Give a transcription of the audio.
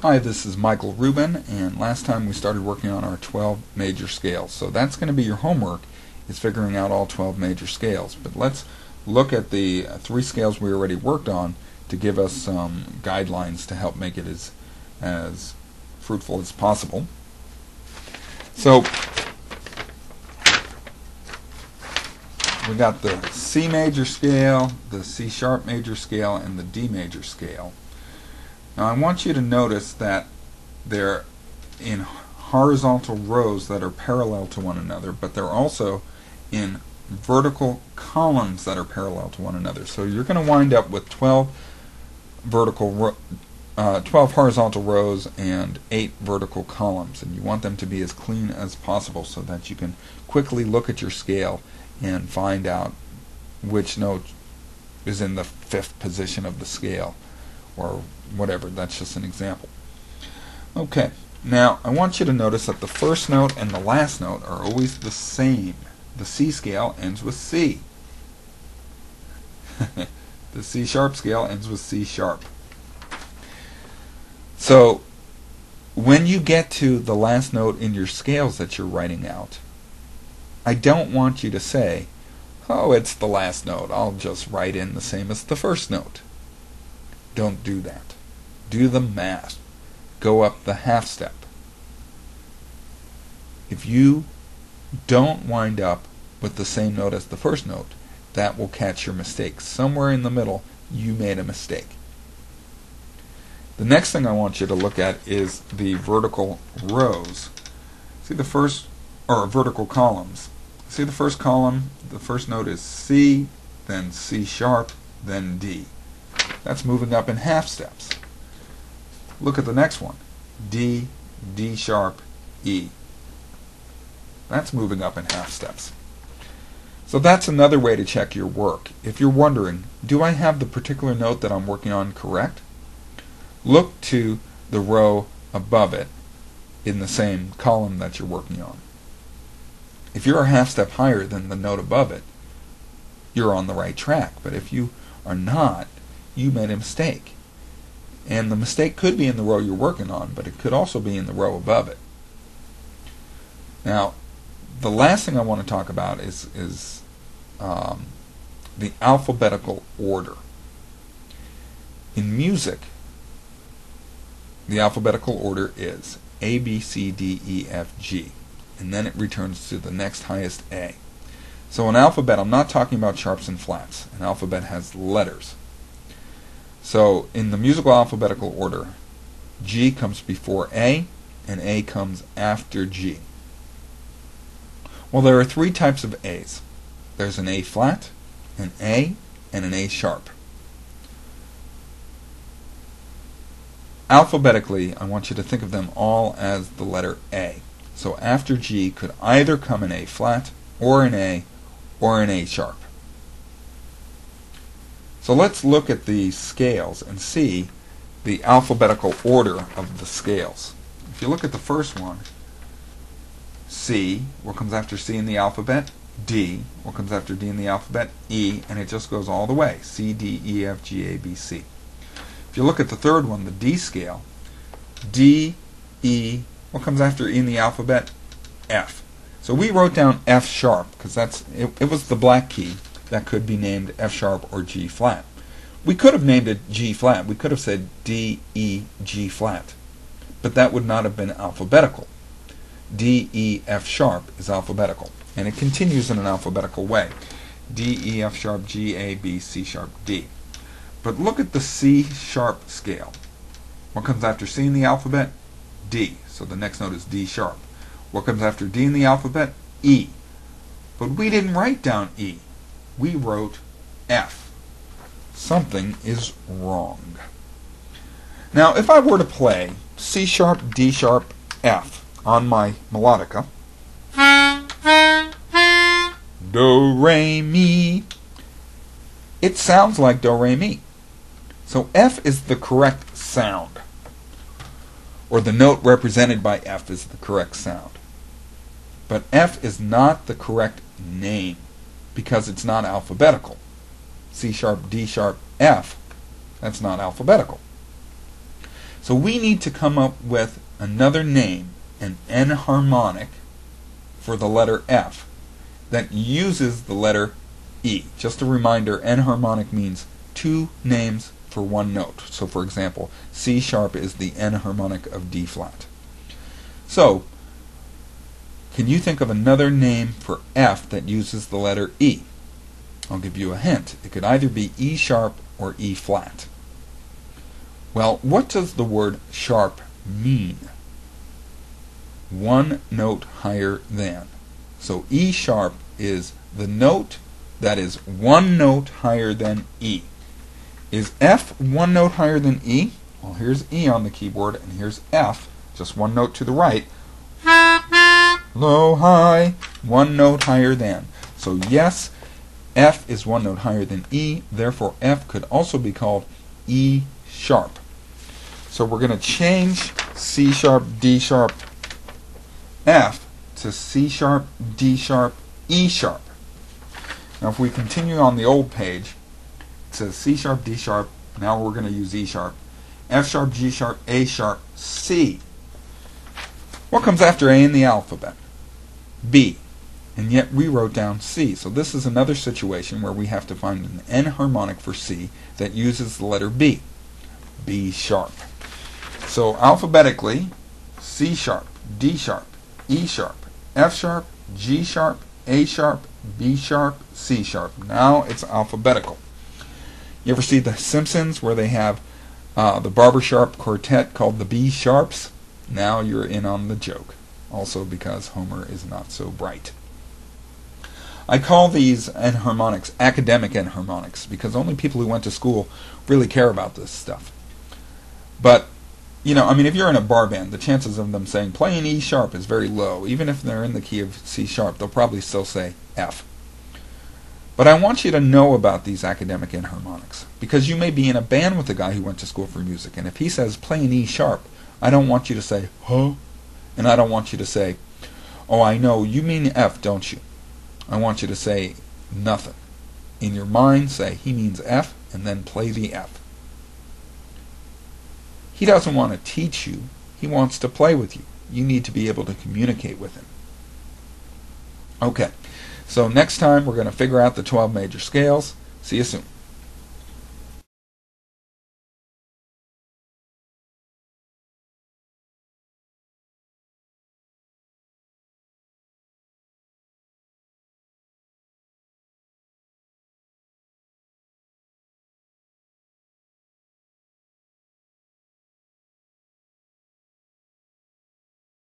Hi, this is Michael Rubin, and last time we started working on our 12 major scales. So that's going to be your homework, is figuring out all 12 major scales. But let's look at the 3 scales we already worked on to give us some guidelines to help make it as fruitful as possible. So we got the C major scale, the C sharp major scale, and the D major scale. Now I want you to notice that they're in horizontal rows that are parallel to one another, but they're also in vertical columns that are parallel to one another. So you're going to wind up with 12 horizontal rows and 8 vertical columns, and you want them to be as clean as possible so that you can quickly look at your scale and find out which note is in the 5th position of the scale, or whatever. That's just an example. Okay, now I want you to notice that the first note and the last note are always the same. The C scale ends with C. The C sharp scale ends with C sharp. So when you get to the last note in your scales that you're writing out, I don't want you to say, oh, it's the last note, I'll just write in the same as the first note. Don't do that. Do the math. Go up the half step. If you don't wind up with the same note as the first note, that will catch your mistake. Somewhere in the middle, you made a mistake. The next thing I want you to look at is the vertical rows. See the first, or vertical columns. See the first column, the first note is C, then C sharp, then D. That's moving up in half steps. Look at the next one. D, D sharp, E. That's moving up in half steps. So that's another way to check your work. If you're wondering, do I have the particular note that I'm working on correct? Look to the row above it in the same column that you're working on. If you're a half step higher than the note above it, you're on the right track. But if you are not, you made a mistake. And the mistake could be in the row you're working on, but it could also be in the row above it. Now, the last thing I want to talk about is the alphabetical order. In music, the alphabetical order is A, B, C, D, E, F, G, and then it returns to the next highest A. So an alphabet, I'm not talking about sharps and flats. An alphabet has letters. So in the musical alphabetical order, G comes before A, and A comes after G. Well, there are 3 types of A's. There's an A flat, an A, and an A sharp. Alphabetically, I want you to think of them all as the letter A. So after G could either come an A flat, or an A, or an A sharp. So let's look at the scales and see the alphabetical order of the scales. If you look at the first one, C, what comes after C in the alphabet? D, what comes after D in the alphabet? E, and it just goes all the way. C, D, E, F, G, A, B, C. If you look at the third one, the D scale, D, E, what comes after E in the alphabet? F. So we wrote down F sharp because it was the black key that could be named F sharp or G flat. We could have named it G flat. We could have said D, E, G flat. But that would not have been alphabetical. D, E, F sharp is alphabetical. And it continues in an alphabetical way. D, E, F sharp, G, A, B, C sharp, D. But look at the C sharp scale. What comes after C in the alphabet? D. So the next note is D sharp. What comes after D in the alphabet? E. But we didn't write down E. We wrote F. Something is wrong. Now, if I were to play C sharp, D sharp, F on my melodica, do, re, mi, it sounds like do, re, mi. So F is the correct sound, or the note represented by F is the correct sound. But F is not the correct name because it's not alphabetical. C sharp, D sharp, F, that's not alphabetical. So we need to come up with another name, an enharmonic, for the letter F that uses the letter E. Just a reminder, enharmonic means two names for one note. So for example, C sharp is the enharmonic of D flat. So, can you think of another name for F that uses the letter E? I'll give you a hint. It could either be E sharp or E flat. Well, what does the word sharp mean? One note higher than. So E sharp is the note that is one note higher than E. Is F one note higher than E? Well, here's E on the keyboard, and here's F, just one note to the right. Low, high, one note higher than. So yes, F is one note higher than E, therefore F could also be called E sharp. So we're going to change C sharp, D sharp, F to C sharp, D sharp, E sharp. Now if we continue on the old page, it says C sharp, D sharp, now we're going to use E sharp, F sharp, G sharp, A sharp, C. What comes after A in the alphabet? B. And yet we wrote down C. So this is another situation where we have to find an enharmonic for C that uses the letter B. B sharp. So alphabetically, C sharp, D sharp, E sharp, F sharp, G sharp, A sharp, B sharp, C sharp. Now it's alphabetical. You ever see The Simpsons where they have the barbershop quartet called the B sharps? Now you're in on the joke. Also because Homer is not so bright. I call these enharmonics academic enharmonics because only people who went to school really care about this stuff. But, you know, I mean, if you're in a bar band, the chances of them saying play an E sharp is very low. Even if they're in the key of C sharp, they'll probably still say F. But I want you to know about these academic enharmonics because you may be in a band with a guy who went to school for music, and if he says play an E sharp, I don't want you to say, huh? And I don't want you to say, oh, I know, you mean F, don't you? I want you to say nothing. In your mind, say, he means F, and then play the F. He doesn't want to teach you. He wants to play with you. You need to be able to communicate with him. Okay, so next time we're going to figure out the 12 major scales. See you soon.